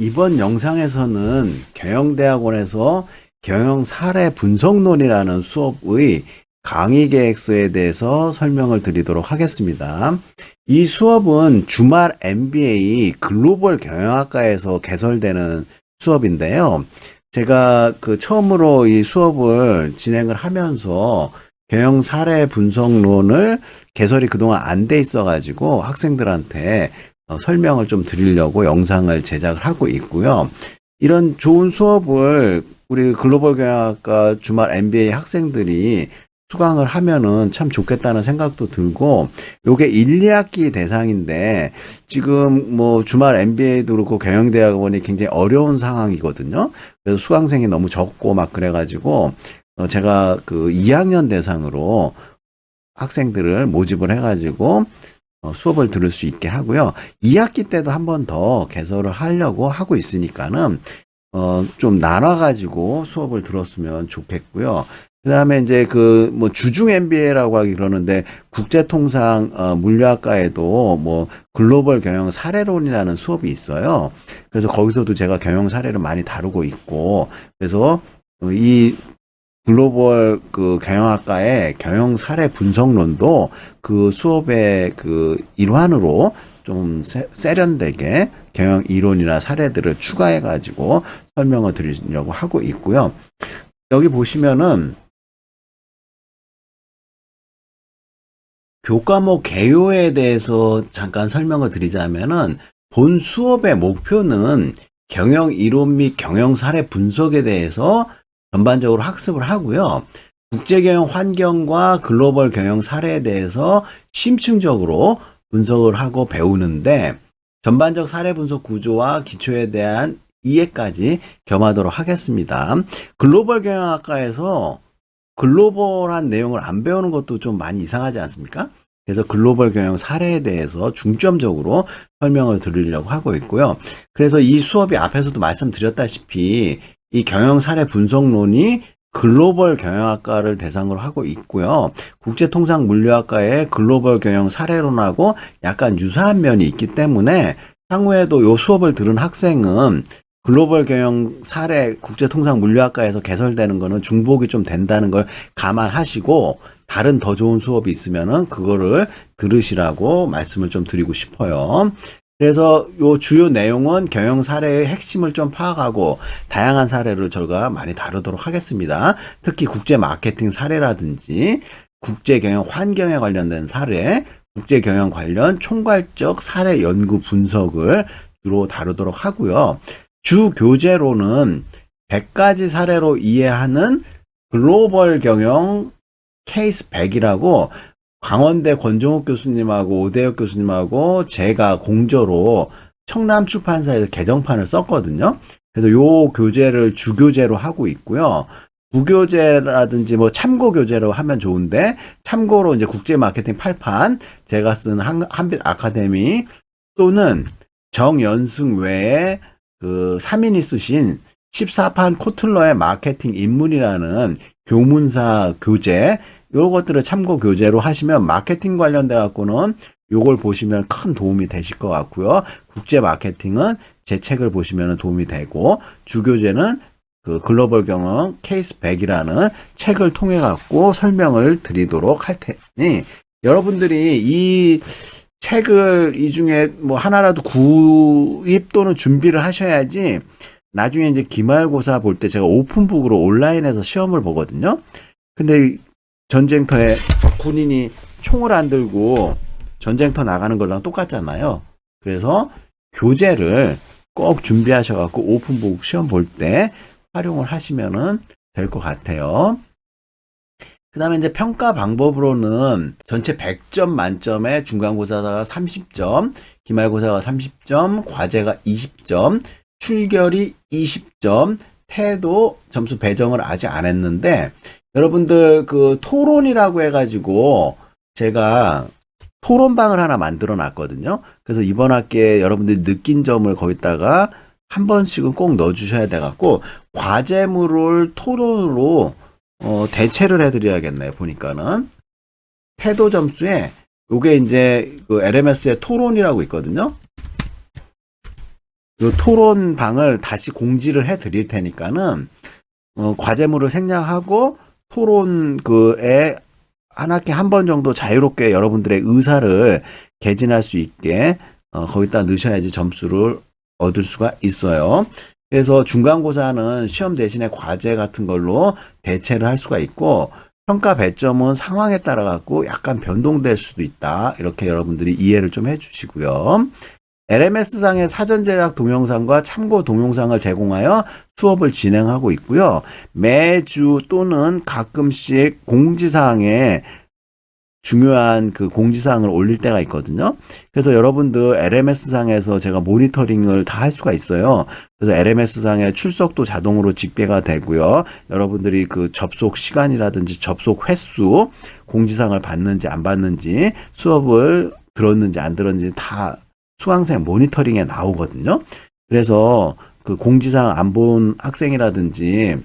이번 영상에서는 경영대학원에서 경영 사례 분석론이라는 수업의 강의 계획서에 대해서 설명을 드리도록 하겠습니다. 이 수업은 주말 MBA 글로벌 경영학과에서 개설되는 수업인데요. 제가 처음으로 이 수업을 진행을 하면서 경영 사례 분석론을 개설이 그동안 안 돼 있어 가지고 학생들한테 설명을 좀 드리려고 영상을 제작을 하고 있고요. 이런 좋은 수업을 우리 글로벌 경영학과 주말 MBA 학생들이 수강을 하면은 참 좋겠다는 생각도 들고, 요게 1, 2학기 대상인데 지금 뭐 주말 MBA도 그렇고 경영대학원이 굉장히 어려운 상황이거든요. 그래서 수강생이 너무 적고 막 그래가지고 제가 2학년 대상으로 학생들을 모집을 해가지고 수업을 들을 수 있게 하고요. 2학기 때도 한 번 더 개설을 하려고 하고 있으니까는 좀 나눠가지고 수업을 들었으면 좋겠고요. 그 다음에 이제 뭐 주중 MBA라고 하기 그러는데 국제통상 물리학과에도 뭐 글로벌 경영 사례론이라는 수업이 있어요. 그래서 거기서도 제가 경영 사례를 많이 다루고 있고, 그래서 이 글로벌 경영학과의 경영 사례 분석론도 그 수업의 일환으로 좀 세련되게 경영 이론이나 사례들을 추가해 가지고 설명을 드리려고 하고 있고요. 여기 보시면은 교과목 개요에 대해서 잠깐 설명을 드리자면은, 본 수업의 목표는 경영 이론 및 경영 사례 분석에 대해서 전반적으로 학습을 하고요. 국제경영 환경과 글로벌 경영 사례에 대해서 심층적으로 분석을 하고 배우는데, 전반적 사례 분석 구조와 기초에 대한 이해까지 겸하도록 하겠습니다. 글로벌 경영학과에서 글로벌한 내용을 안 배우는 것도 좀 많이 이상하지 않습니까? 그래서 글로벌 경영 사례에 대해서 중점적으로 설명을 드리려고 하고 있고요. 그래서 이 수업이 앞에서도 말씀드렸다시피 이 경영 사례 분석론이 글로벌 경영학과를 대상으로 하고 있고요. 국제통상 물리학과의 글로벌 경영 사례론하고 약간 유사한 면이 있기 때문에 향후에도 이 수업을 들은 학생은 글로벌 경영 사례 국제통상 물리학과에서 개설되는 거는 중복이 좀 된다는 걸 감안하시고, 다른 더 좋은 수업이 있으면은 그거를 들으시라고 말씀을 좀 드리고 싶어요. 그래서 요 주요 내용은 경영 사례의 핵심을 좀 파악하고 다양한 사례를 저희가 많이 다루도록 하겠습니다. 특히 국제 마케팅 사례라든지 국제 경영 환경에 관련된 사례, 국제 경영 관련 총괄적 사례 연구 분석을 주로 다루도록 하고요. 주 교재로는 100가지 사례로 이해하는 글로벌 경영 케이스 100이라고 강원대 권종욱 교수님하고 오대혁 교수님하고 제가 공저로 청남 출판사에서 개정판을 썼거든요. 그래서 요 교재를 주교재로 하고 있고요. 부교재라든지 뭐 참고 교재로 하면 좋은데, 참고로 이제 국제 마케팅 8판, 제가 쓴 한빛 아카데미, 또는 정연승 외에 3인이 쓰신 14판 코틀러의 마케팅 입문이라는 교문사 교재, 요것들을 참고 교재로 하시면 마케팅 관련돼 갖고는 요걸 보시면 큰 도움이 되실 것 같고요. 국제 마케팅은 제 책을 보시면 도움이 되고, 주교재는 글로벌 경영 케이스 100이라는 책을 통해 갖고 설명을 드리도록 할 테니, 여러분들이 이 책을 이 중에 뭐 하나라도 구입 또는 준비를 하셔야지 나중에 이제 기말고사 볼 때 제가 오픈북으로 온라인에서 시험을 보거든요. 근데 전쟁터에 군인이 총을 안 들고 전쟁터 나가는 거랑 똑같잖아요. 그래서 교재를 꼭 준비하셔갖고 오픈북 시험 볼 때 활용을 하시면은 될 것 같아요. 그 다음에 이제 평가 방법으로는 전체 100점 만점에 중간고사가 30점, 기말고사가 30점, 과제가 20점, 출결이 20점, 태도 점수 배정을 아직 안 했는데, 여러분들 토론이라고 해가지고 제가 토론방을 하나 만들어 놨거든요. 그래서 이번 학기에 여러분들이 느낀 점을 거기다가 한 번씩은 꼭 넣어주셔야 돼갖고, 과제물을 토론으로 대체를 해드려야겠네요. 보니까는 태도 점수에 요게 이제 LMS의 토론이라고 있거든요. 요 토론방을 다시 공지를 해 드릴 테니까는, 과제물을 생략하고 토론 그에 한 학기 한 번 정도 자유롭게 여러분들의 의사를 개진할 수 있게 거기다 넣으셔야지 점수를 얻을 수가 있어요. 그래서 중간고사는 시험 대신에 과제 같은 걸로 대체를 할 수가 있고, 평가 배점은 상황에 따라 갖고 약간 변동될 수도 있다. 이렇게 여러분들이 이해를 좀 해주시고요. LMS상의 사전 제작 동영상과 참고 동영상을 제공하여 수업을 진행하고 있고요. 매주 또는 가끔씩 공지사항에 중요한 그 공지사항을 올릴 때가 있거든요. 그래서 여러분들 LMS상에서 제가 모니터링을 다 할 수가 있어요. 그래서 LMS상의 출석도 자동으로 집계가 되고요. 여러분들이 그 접속 시간이라든지 접속 횟수, 공지사항을 받는지 안 받는지, 수업을 들었는지 안 들었는지 다 수강생 모니터링에 나오거든요. 그래서 그 공지사항 안 본 학생이라든지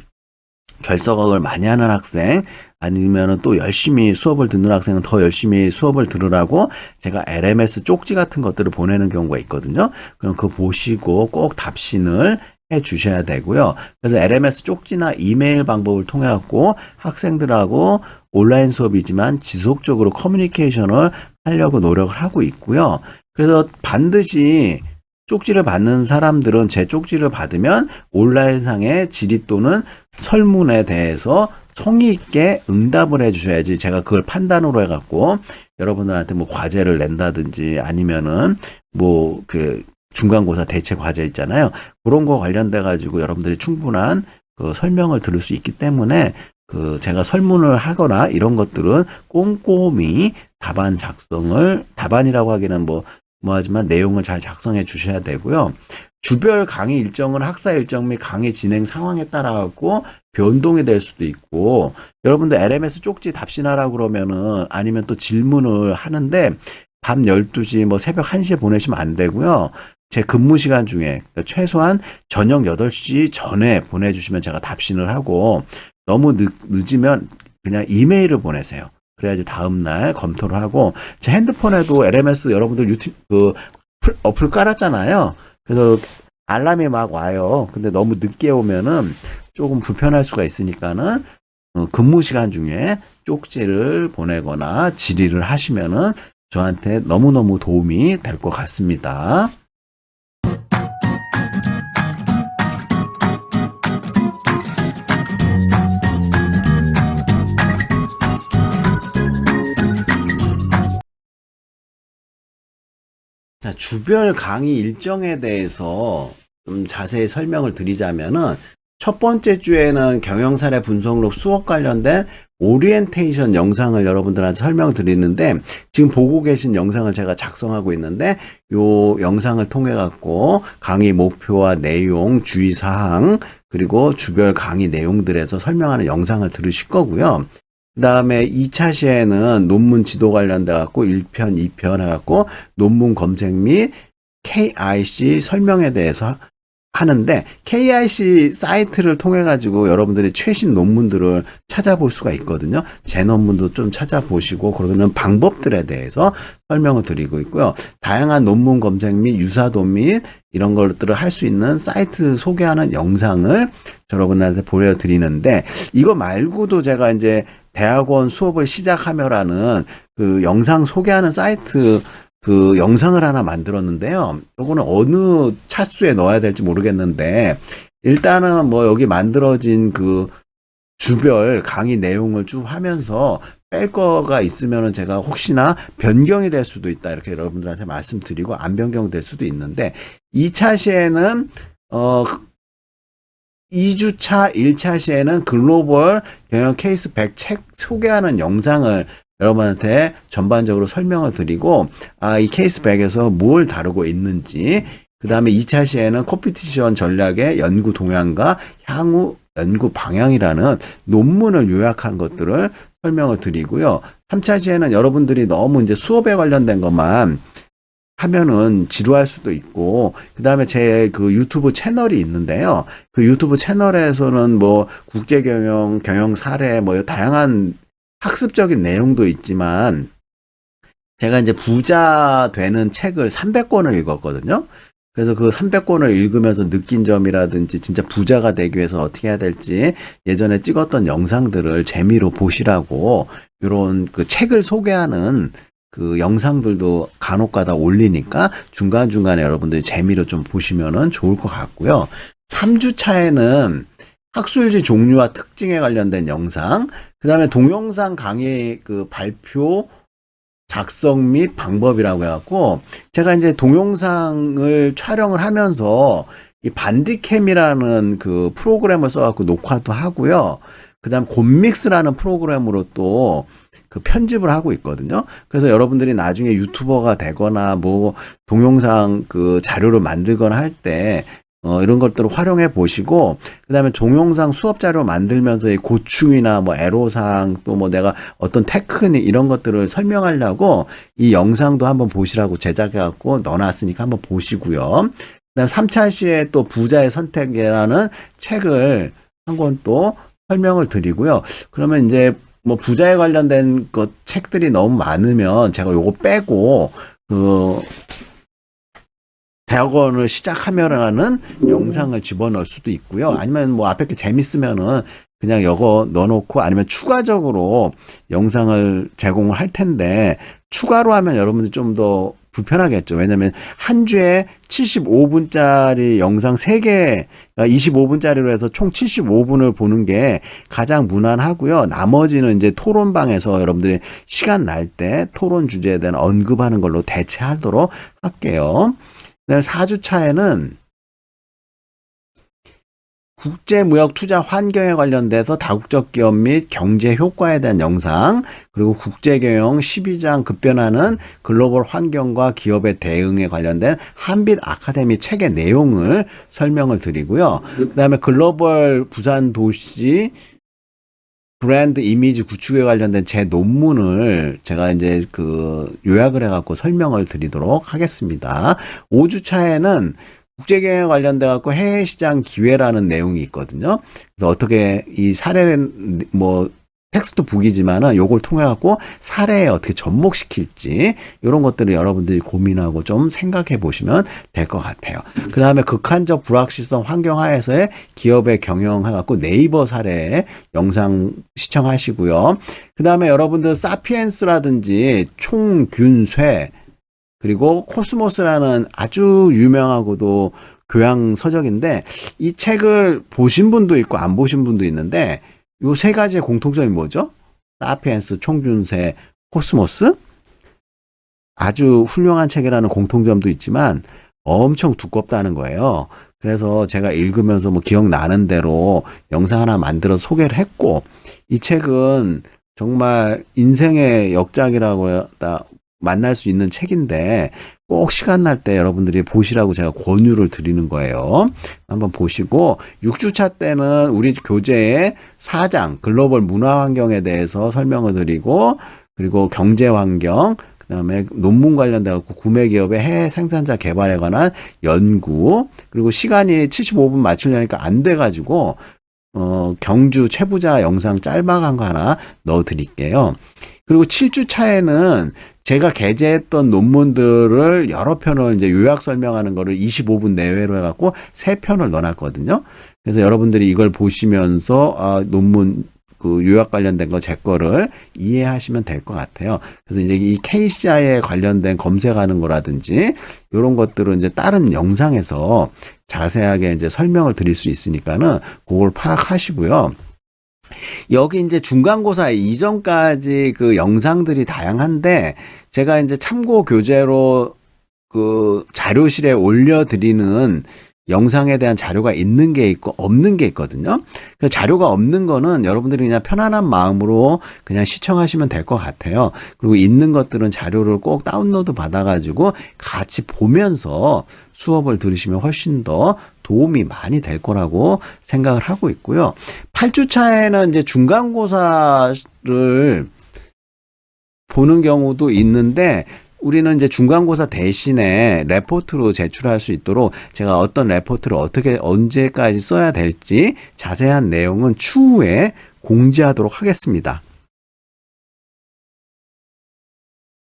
결석을 많이 하는 학생, 아니면은 또 열심히 수업을 듣는 학생은 더 열심히 수업을 들으라고 제가 LMS 쪽지 같은 것들을 보내는 경우가 있거든요. 그럼 그거 보시고 꼭 답신을 해 주셔야 되고요. 그래서 LMS 쪽지나 이메일 방법을 통해 갖고 학생들하고 온라인 수업이지만 지속적으로 커뮤니케이션을 하려고 노력을 하고 있고요. 그래서 반드시 쪽지를 받는 사람들은 제 쪽지를 받으면 온라인상의 질의 또는 설문에 대해서 성의 있게 응답을 해주셔야지 제가 그걸 판단으로 해갖고 여러분들한테 뭐 과제를 낸다든지 아니면은 뭐 그 중간고사 대체 과제 있잖아요. 그런 거 관련돼 가지고 여러분들이 충분한 그 설명을 들을 수 있기 때문에 그 제가 설문을 하거나 이런 것들은 꼼꼼히 답안이라고 하기는 하지만 내용을 잘 작성해 주셔야 되고요. 주별 강의 일정은 학사 일정 및 강의 진행 상황에 따라 갖고 변동이 될 수도 있고, 여러분들 LMS 쪽지 답신하라고 그러면은 아니면 또 질문을 하는데 밤 12시 새벽 1시에 보내시면 안 되고요. 제 근무 시간 중에 최소한 저녁 8시 전에 보내주시면 제가 답신을 하고, 너무 늦으면 그냥 이메일을 보내세요. 그래야지 다음날 검토를 하고, 제 핸드폰에도 LMS 여러분들 유튜브 어플 깔았잖아요. 그래서 알람이 막 와요. 근데 너무 늦게 오면은 조금 불편할 수가 있으니까는 근무 시간 중에 쪽지를 보내거나 질의를 하시면은 저한테 너무너무 도움이 될 것 같습니다. 자, 주별 강의 일정에 대해서 좀 자세히 설명을 드리자면은, 첫 번째 주에는 경영사례 분석록 수업 관련된 오리엔테이션 영상을 여러분들한테 설명을 드리는데, 지금 보고 계신 영상을 제가 작성하고 있는데, 요 영상을 통해 갖고 강의 목표와 내용, 주의사항, 그리고 주별 강의 내용들에서 설명하는 영상을 들으실 거고요. 그 다음에 2차 시에는 논문 지도 관련돼 갖고 1편, 2편 해갖고 논문 검색 및 KIC 설명에 대해서 하는데, KIC 사이트를 통해 가지고 여러분들이 최신 논문들을 찾아볼 수가 있거든요. 제 논문도 좀 찾아보시고 그러는 방법들에 대해서 설명을 드리고 있고요. 다양한 논문 검색 및 유사도 및 이런 것들을 할 수 있는 사이트 소개하는 영상을 여러분들한테 보여드리는데, 이거 말고도 제가 이제 대학원 수업을 시작하며라는 그 영상 소개하는 사이트 그 영상을 하나 만들었는데요. 이거는 어느 차수에 넣어야 될지 모르겠는데, 일단은 여기 만들어진 그 주별 강의 내용을 쭉 하면서 뺄 거가 있으면은 제가 혹시나 변경이 될 수도 있다 이렇게 여러분들한테 말씀드리고, 안 변경될 수도 있는데, 2차 시에는 2주차 1차 시에는 글로벌 경영 케이스 100 책 소개하는 영상을 여러분한테 전반적으로 설명을 드리고, 이 케이스 100에서 뭘 다루고 있는지, 그 다음에 2차 시에는 컴피티션 전략의 연구 동향과 향후 연구 방향이라는 논문을 요약한 것들을 설명을 드리고요. 3차 시에는 여러분들이 너무 이제 수업에 관련된 것만 하면은 지루할 수도 있고, 그 다음에 제 그 유튜브 채널이 있는데요. 그 유튜브 채널에서는 국제경영, 경영 사례, 다양한 학습적인 내용도 있지만, 제가 이제 부자 되는 책을 300권을 읽었거든요. 그래서 그 300권을 읽으면서 느낀 점이라든지 진짜 부자가 되기 위해서 어떻게 해야 될지 예전에 찍었던 영상들을 재미로 보시라고 이런 그 책을 소개하는 그 영상들도 간혹가다 올리니까 중간중간에 여러분들이 재미로 좀 보시면은 좋을 것 같고요. 3주차에는 학술지 종류와 특징에 관련된 영상, 그 다음에 동영상 강의 그 발표 작성 및 방법이라고 해갖고, 제가 이제 동영상을 촬영을 하면서 이 반디캠이라는 그 프로그램을 써갖고 녹화도 하고요. 그 다음 곰믹스라는 프로그램으로 또 그 편집을 하고 있거든요. 그래서 여러분들이 나중에 유튜버가 되거나 뭐 동영상 그 자료를 만들거나 할 때 이런 것들을 활용해 보시고, 그 다음에 동영상 수업 자료 만들면서 이 고충이나 뭐 애로사항 또 뭐 내가 어떤 테크닉 이런 것들을 설명하려고 이 영상도 한번 보시라고 제작해 갖고 넣어놨으니까 한번 보시고요. 그 다음 3차 시에 또 부자의 선택이라는 책을 한 권 또 설명을 드리고요. 그러면 이제 뭐 부자에 관련된 것 책들이 너무 많으면 제가 요거 빼고 그 대학원을 시작하면은 영상을 집어넣을 수도 있고요. 아니면 뭐 앞에 게 재밌으면은 그냥 이거 넣어놓고, 아니면 추가적으로 영상을 제공을 할 텐데 추가로 하면 여러분들 좀 더 불편하겠죠. 왜냐면 한 주에 75분짜리 영상 3개, 25분짜리로 해서 총 75분을 보는 게 가장 무난하고요. 나머지는 이제 토론방에서 여러분들이 시간 날 때 토론 주제에 대한 언급하는 걸로 대체하도록 할게요. 4주차에는 국제무역 투자 환경에 관련돼서 다국적 기업 및 경제 효과에 대한 영상, 그리고 국제경영 12장 급변하는 글로벌 환경과 기업의 대응에 관련된 한빛 아카데미 책의 내용을 설명을 드리고요. 그 다음에 글로벌 부산 도시 브랜드 이미지 구축에 관련된 제 논문을 제가 이제 그 요약을 해갖고 설명을 드리도록 하겠습니다. 5주차에는 국제경영에 관련돼 갖고 해외 시장 기회라는 내용이 있거든요. 그래서 어떻게 이 사례는 뭐 텍스트 북이지만은 요걸 통해 갖고 사례에 어떻게 접목시킬지 이런 것들을 여러분들이 고민하고 좀 생각해 보시면 될 것 같아요. 그 다음에 극한적 불확실성 환경 하에서의 기업의 경영해 갖고 네이버 사례 영상 시청하시고요. 그 다음에 여러분들 사피엔스라든지 총균쇠 그리고 코스모스라는 아주 유명하고도 교양 서적인데, 이 책을 보신 분도 있고 안 보신 분도 있는데 요 세 가지의 공통점이 뭐죠? 사피엔스, 총균쇠, 코스모스? 아주 훌륭한 책이라는 공통점도 있지만 엄청 두껍다는 거예요. 그래서 제가 읽으면서 뭐 기억나는 대로 영상 하나 만들어서 소개를 했고, 이 책은 정말 인생의 역작이라고 만날 수 있는 책인데 꼭 시간 날 때 여러분들이 보시라고 제가 권유를 드리는 거예요. 한번 보시고, 6주차 때는 우리 교재의 4장 글로벌 문화 환경에 대해서 설명을 드리고, 그리고 경제 환경, 그 다음에 논문 관련돼 갖고 구매 기업의 해외 생산자 개발에 관한 연구, 그리고 시간이 75분 맞추려니까 안 돼가지고 경주 최부자 영상 짤막한 거 하나 넣어 드릴게요. 그리고 7주차에는 제가 게재했던 논문들을 여러 편을 이제 요약 설명하는 거를 25분 내외로 해갖고 3편을 넣어놨거든요. 그래서 여러분들이 이걸 보시면서 논문 그 요약 관련된 거 제 거를 이해하시면 될 것 같아요. 그래서 이제 이 KCI에 관련된 검색하는 거라든지 이런 것들은 이제 다른 영상에서 자세하게 이제 설명을 드릴 수 있으니까는 그걸 파악하시고요. 여기 이제 중간고사 이전까지 그 영상들이 다양한데 제가 이제 참고 교재로 그 자료실에 올려드리는 영상에 대한 자료가 있는 게 있고 없는 게 있거든요. 그 자료가 없는 거는 여러분들이 그냥 편안한 마음으로 그냥 시청하시면 될 것 같아요. 그리고 있는 것들은 자료를 꼭 다운로드 받아가지고 같이 보면서 수업을 들으시면 훨씬 더 도움이 많이 될 거라고 생각을 하고 있고요. 8주차에는 이제 중간고사를 보는 경우도 있는데, 우리는 이제 중간고사 대신에 레포트로 제출할 수 있도록 제가 어떤 레포트를 어떻게 언제까지 써야 될지 자세한 내용은 추후에 공지하도록 하겠습니다.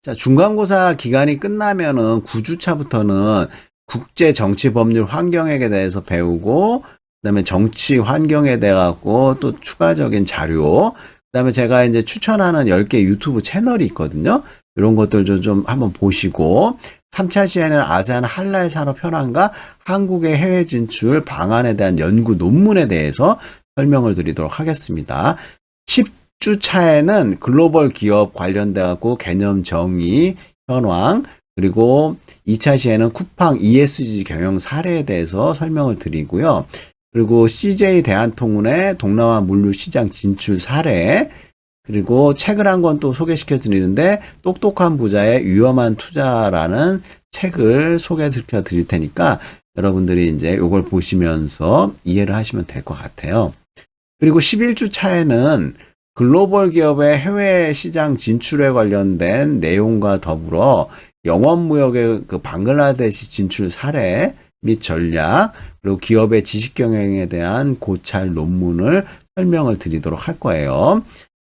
자, 중간고사 기간이 끝나면은 9주차부터는 국제 정치 법률 환경에 대해서 배우고, 그다음에 정치 환경에 대해 갖고 또 추가적인 자료, 그다음에 제가 이제 추천하는 10개 유튜브 채널이 있거든요. 이런 것들도 좀 한번 보시고, 3차 시에는 아세안 한라해 산업 현황과 한국의 해외 진출 방안에 대한 연구 논문에 대해서 설명을 드리도록 하겠습니다. 10주 차에는 글로벌 기업 관련돼 갖고 개념 정의, 현황, 그리고 2차 시에는 쿠팡 ESG 경영 사례에 대해서 설명을 드리고요. 그리고 CJ 대한통운의 동남아 물류 시장 진출 사례, 그리고 책을 한 권 또 소개시켜 드리는데, 똑똑한 부자의 위험한 투자라는 책을 소개시켜 드릴 테니까 여러분들이 이제 이걸 보시면서 이해를 하시면 될 것 같아요. 그리고 11주 차에는 글로벌 기업의 해외 시장 진출에 관련된 내용과 더불어 영업무역의 그 방글라데시 진출 사례 및 전략, 그리고 기업의 지식 경영에 대한 고찰 논문을 설명을 드리도록 할 거예요.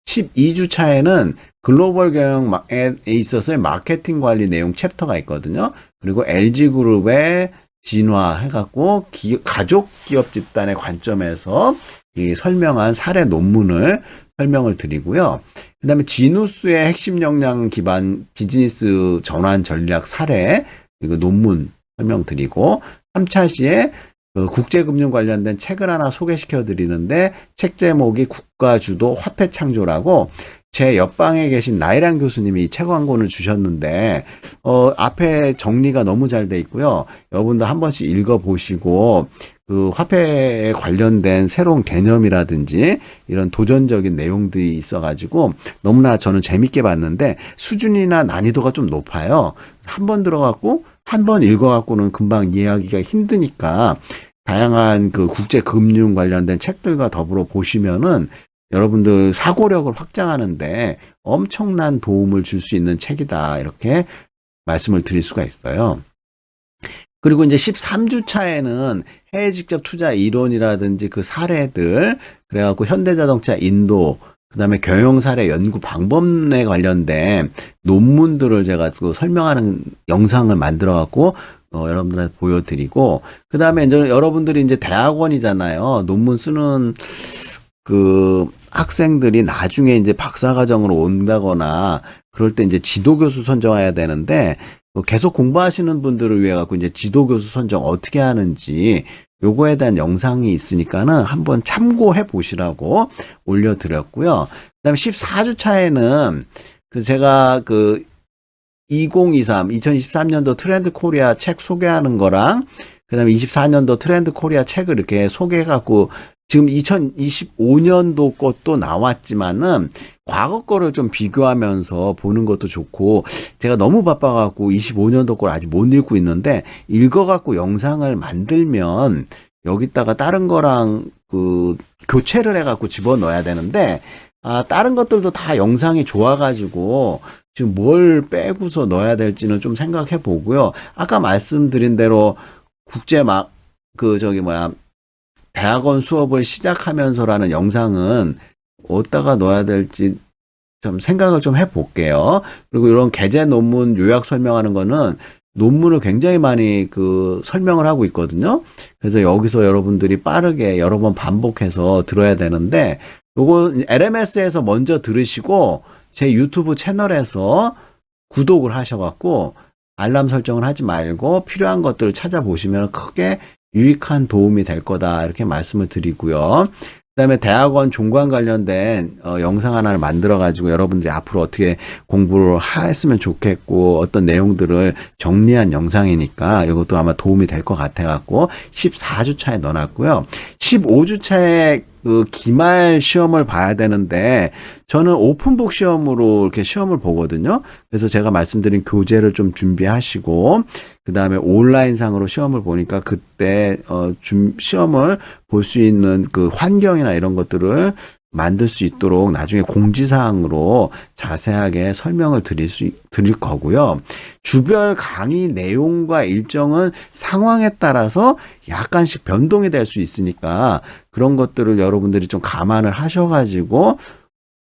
12주 차에는 글로벌 경영에 있어서의 마케팅 관리 내용 챕터가 있거든요. 그리고 LG그룹의 진화해갖고 가족 기업 집단의 관점에서 이 설명한 사례 논문을 설명을 드리고요. 그 다음에 지누스의 핵심 역량 기반 비즈니스 전환 전략 사례, 그리고 논문 설명드리고, 3차 시에 국제금융 관련된 책을 하나 소개시켜 드리는데, 책 제목이 국가주도 화폐 창조라고, 제 옆방에 계신 나이란 교수님이 이 책 광고를 주셨는데, 앞에 정리가 너무 잘 돼 있고요. 여러분도 한 번씩 읽어보시고, 그 화폐에 관련된 새로운 개념이라든지 이런 도전적인 내용들이 있어가지고 너무나 저는 재밌게 봤는데, 수준이나 난이도가 좀 높아요. 한 번 들어갖고 한 번 읽어갖고는 금방 이해하기가 힘드니까, 다양한 그 국제 금융 관련된 책들과 더불어 보시면은 여러분들 사고력을 확장하는데 엄청난 도움을 줄 수 있는 책이다, 이렇게 말씀을 드릴 수가 있어요. 그리고 이제 13주 차에는 해외 직접 투자 이론이라든지 그 사례들, 그래갖고 현대자동차 인도, 그 다음에 경영 사례 연구 방법에 관련된 논문들을 제가 그 설명하는 영상을 만들어갖고 여러분들한테 보여드리고, 그 다음에 이제 여러분들이 이제 대학원이잖아요. 논문 쓰는 그 학생들이 나중에 이제 박사과정으로 온다거나 그럴 때 이제 지도교수 선정해야 되는데, 계속 공부하시는 분들을 위해 갖고 이제 지도교수 선정 어떻게 하는지 요거에 대한 영상이 있으니까는 한번 참고해 보시라고 올려드렸고요. 그 다음에 14주 차에는 제가 2023년도 트렌드 코리아 책 소개하는 거랑, 그 다음에 24년도 트렌드 코리아 책을 이렇게 소개해갖고, 지금 2025년도 것도 나왔지만은 과거 거를 좀 비교하면서 보는 것도 좋고, 제가 너무 바빠갖고 25년도 걸 아직 못 읽고 있는데, 읽어갖고 영상을 만들면 여기다가 다른 거랑 교체를 해갖고 집어넣어야 되는데, 다른 것들도 다 영상이 좋아가지고 지금 뭘 빼고서 넣어야 될지는 좀 생각해 보고요. 아까 말씀드린 대로 대학원 수업을 시작하면서라는 영상은 어디다가 넣어야 될지 좀 생각을 좀 해볼게요. 그리고 이런 개제 논문 요약 설명하는 거는 논문을 굉장히 많이 설명을 하고 있거든요. 그래서 여기서 여러분들이 빠르게 여러 번 반복해서 들어야 되는데, 요거 LMS에서 먼저 들으시고 제 유튜브 채널에서 구독을 하셔갖고 알람 설정을 하지 말고 필요한 것들을 찾아보시면 크게 유익한 도움이 될 거다, 이렇게 말씀을 드리고요. 그 다음에 대학원 종관 관련된 영상 하나를 만들어 가지고 여러분들이 앞으로 어떻게 공부를 했으면 좋겠고 어떤 내용들을 정리한 영상이니까 이것도 아마 도움이 될 것 같아 갖고 14주 차에 넣어놨고요. 15주 차에 기말 시험을 봐야 되는데, 저는 오픈북 시험으로 이렇게 시험을 보거든요. 그래서 제가 말씀드린 교재를 좀 준비하시고, 그 다음에 온라인상으로 시험을 보니까 그때 시험을 볼 수 있는 그 환경이나 이런 것들을 만들 수 있도록 나중에 공지사항으로 자세하게 설명을 드릴 거고요. 주별 강의 내용과 일정은 상황에 따라서 약간씩 변동이 될 수 있으니까 그런 것들을 여러분들이 좀 감안을 하셔가지고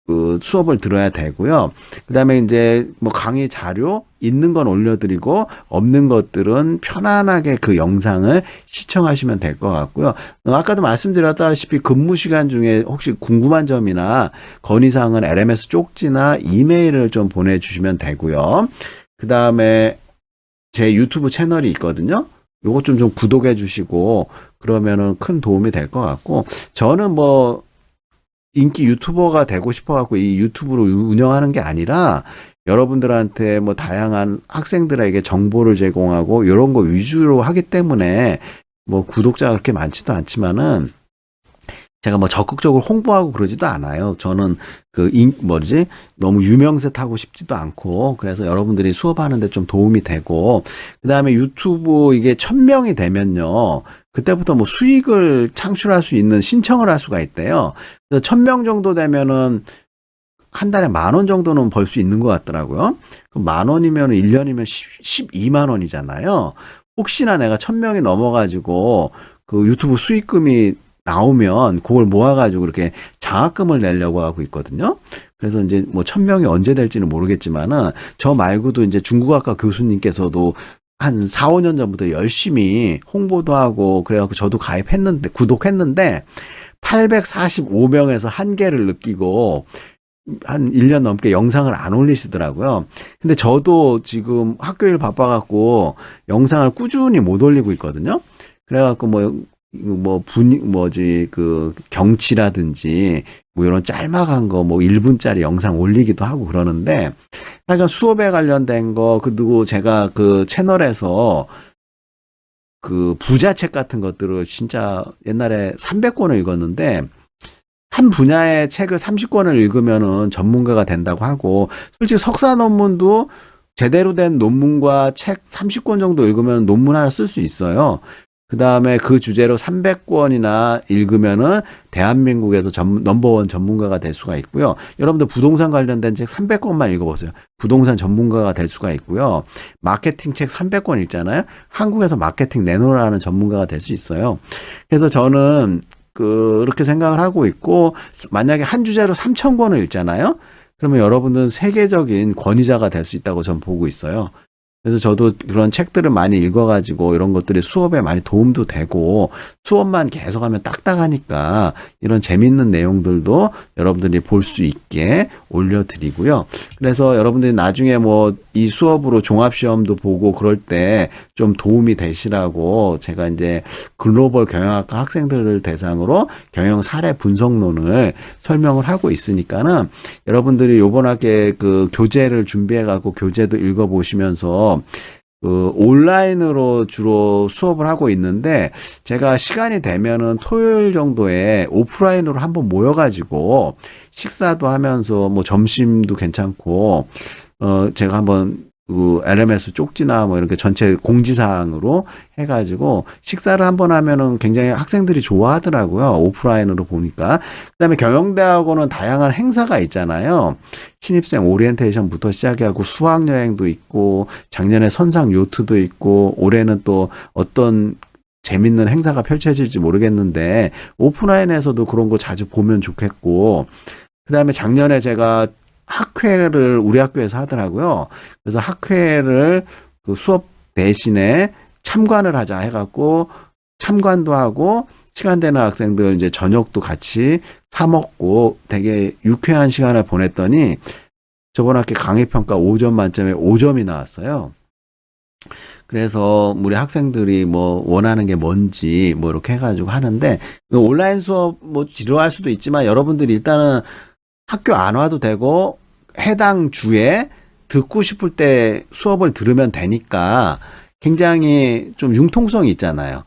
그 수업을 들어야 되고요. 그 다음에 이제 뭐 강의 자료 있는 건 올려드리고 없는 것들은 편안하게 그 영상을 시청하시면 될 것 같고요. 아까도 말씀드렸다시피 근무 시간 중에 혹시 궁금한 점이나 건의사항은 LMS 쪽지나 이메일을 좀 보내주시면 되고요. 그 다음에 제 유튜브 채널이 있거든요. 요것 좀 구독해 주시고 그러면은 큰 도움이 될 것 같고, 저는 뭐 인기 유튜버가 되고 싶어 갖고 이 유튜브를 운영하는 게 아니라 여러분들한테 뭐 다양한 학생들에게 정보를 제공하고 이런 거 위주로 하기 때문에 뭐 구독자가 그렇게 많지도 않지만은 제가 뭐 적극적으로 홍보하고 그러지도 않아요. 저는 너무 유명세 타고 싶지도 않고, 그래서 여러분들이 수업하는데 좀 도움이 되고, 그 다음에 유튜브 이게 1000명이 되면요, 그때부터 뭐 수익을 창출할 수 있는 신청을 할 수가 있대요. 그래서 1000명 정도 되면은 한 달에 10,000원 정도는 벌 수 있는 것 같더라고요. 10,000원이면 1년이면 12만 원이잖아요. 혹시나 내가 1000명이 넘어가지고 그 유튜브 수익금이 나오면 그걸 모아가지고 이렇게 장학금을 내려고 하고 있거든요. 그래서 이제 뭐 1000명이 언제 될지는 모르겠지만은 저 말고도 이제 중국어학과 교수님께서도 한 4, 5년 전부터 열심히 홍보도 하고 그래갖고 저도 구독했는데 845명에서 한계를 느끼고 한 1년 넘게 영상을 안 올리시더라고요. 근데 저도 지금 학교 일 바빠갖고 영상을 꾸준히 못 올리고 있거든요. 그래갖고 경치라든지, 뭐 이런 짤막한 거, 1분짜리 영상 올리기도 하고 그러는데, 하여간 수업에 관련된 거, 그리고 제가 그 채널에서 그 부자책 같은 것들을 진짜 옛날에 300권을 읽었는데, 한 분야의 책을 30권을 읽으면은 전문가가 된다고 하고, 솔직히 석사 논문도 제대로 된 논문과 책 30권 정도 읽으면 논문 하나 쓸 수 있어요. 그 다음에 그 주제로 300권이나 읽으면은 대한민국에서 넘버원 전문가가 될 수가 있고요. 여러분들 부동산 관련된 책 300권만 읽어보세요. 부동산 전문가가 될 수가 있고요. 마케팅 책 300권 읽잖아요. 한국에서 마케팅 내놓으라는 전문가가 될 수 있어요. 그래서 저는 그렇게 생각을 하고 있고, 만약에 한 주제로 3,000권을 읽잖아요. 그러면 여러분들은 세계적인 권위자가 될 수 있다고 저는 보고 있어요. 그래서 저도 그런 책들을 많이 읽어가지고 이런 것들이 수업에 많이 도움도 되고, 수업만 계속하면 딱딱하니까 이런 재밌는 내용들도 여러분들이 볼 수 있게 올려드리고요. 그래서 여러분들이 나중에 뭐 이 수업으로 종합시험도 보고 그럴 때 좀 도움이 되시라고 제가 이제 글로벌 경영학과 학생들을 대상으로 경영 사례 분석론을 설명을 하고 있으니까는 여러분들이 요번 학기에 그 교재를 준비해갖고 교재도 읽어보시면서 온라인으로 주로 수업을 하고 있는데, 제가 시간이 되면은 토요일 정도에 오프라인으로 한번 모여가지고 식사도 하면서 뭐 점심도 괜찮고, 제가 한번 LMS 쪽지나 뭐 이렇게 전체 공지사항으로 해가지고 식사를 한번 하면은 굉장히 학생들이 좋아하더라고요. 오프라인으로 보니까. 그 다음에 경영대학원은 다양한 행사가 있잖아요. 신입생 오리엔테이션부터 시작해갖고 수학여행도 있고, 작년에 선상 요트도 있고, 올해는 또 어떤 재밌는 행사가 펼쳐질지 모르겠는데, 오프라인에서도 그런 거 자주 보면 좋겠고, 그 다음에 작년에 제가 학회를 우리 학교에서 하더라고요. 그래서 학회를 그 수업 대신에 참관을 하자 해갖고 참관도 하고, 시간 되는 학생들 이제 저녁도 같이 사 먹고 되게 유쾌한 시간을 보냈더니 저번 학기 강의평가 5점 만점에 5점이 나왔어요. 그래서 우리 학생들이 뭐 원하는 게 뭔지 뭐 이렇게 해가지고 하는데, 온라인 수업 뭐 지루할 수도 있지만 여러분들이 일단은 학교 안 와도 되고 해당 주에 듣고 싶을 때 수업을 들으면 되니까 굉장히 좀 융통성이 있잖아요.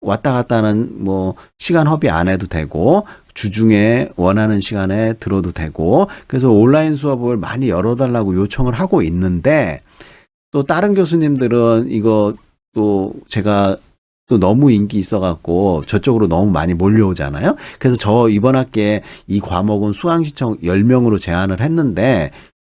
왔다 갔다 하는 뭐 시간 허비 안 해도 되고, 주중에 원하는 시간에 들어도 되고, 그래서 온라인 수업을 많이 열어달라고 요청을 하고 있는데, 또 다른 교수님들은 이거 또 제가 또 너무 인기 있어갖고 저쪽으로 너무 많이 몰려오잖아요. 그래서 저 이번 학기에 이 과목은 수강신청 10명으로 제한을 했는데,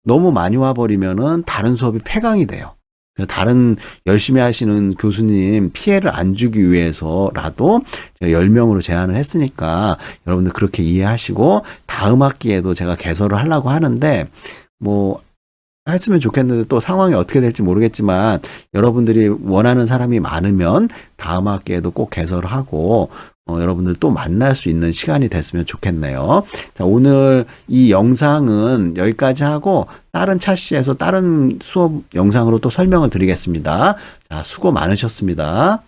너무 많이 와버리면은 다른 수업이 폐강이 돼요. 그래서 다른 열심히 하시는 교수님 피해를 안 주기 위해서라도 제가 10명으로 제안을 했으니까 여러분들 그렇게 이해하시고 다음 학기에도 제가 개설을 하려고 하는데 뭐 했으면 좋겠는데 또 상황이 어떻게 될지 모르겠지만 여러분들이 원하는 사람이 많으면 다음 학기에도 꼭 개설을 하고 여러분들 또 만날 수 있는 시간이 됐으면 좋겠네요. 자, 오늘 이 영상은 여기까지 하고 다른 차시에서 다른 수업 영상으로 또 설명을 드리겠습니다. 자, 수고 많으셨습니다.